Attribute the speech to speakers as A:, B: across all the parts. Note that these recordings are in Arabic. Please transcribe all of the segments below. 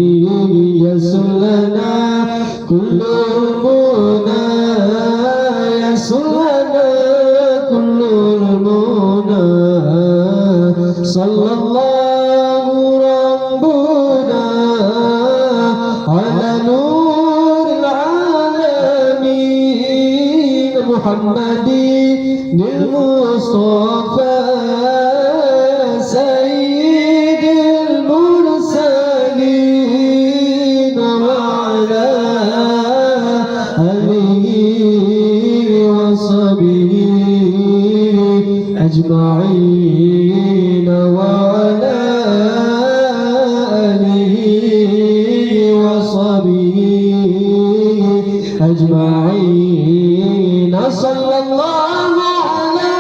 A: يسر لنا كل المنى يسر لنا كل المنى صلى الله ربنا على نور العالمين محمد المصطفى سيد المرسلين وعلى آله وصحبه أجمعين وعلى آله وصحبه أجمعين صلى الله على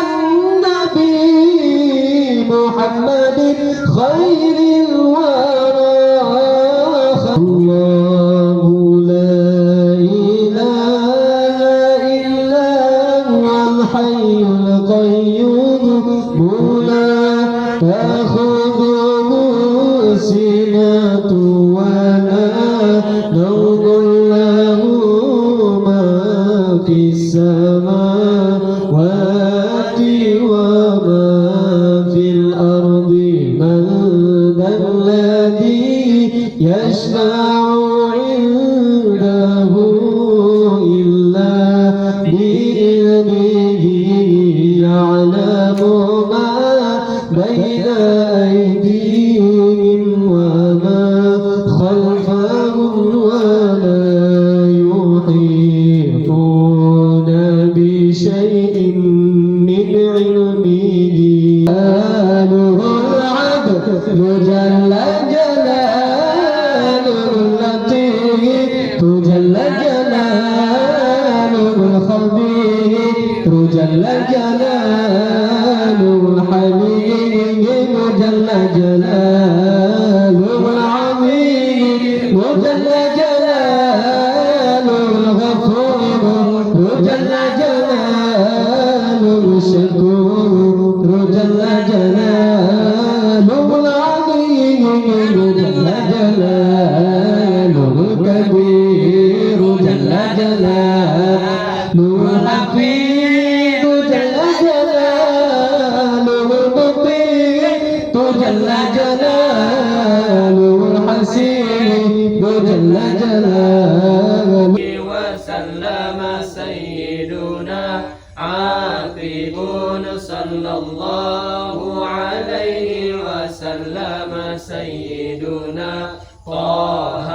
A: النبي محمد خير الورى الله لا إله إلا هو الحي القيوم لا تأخذه سنة ولا نوم له ما في السماوات وما في الأرض من ذا الذي يشفع عنده إلا بإذنه يعلم ما بين أيديهم وما خلفهم ولا يحيطون بشيء من علمه آله العبد جل جلاله اللطيف جل جلاله الخبير جل جلاله الحليم جل جلاله العظيم جل جلاله الغفور جل جلاله الشكور جل جلاله العظيم جل جلاله الكبير جل جلاله الحفيظ جل جلاله المطيع جل جلاله الحسيب جل جلاله
B: وسلم سيدنا عاقب صلى الله عليه وسلم سيدنا طه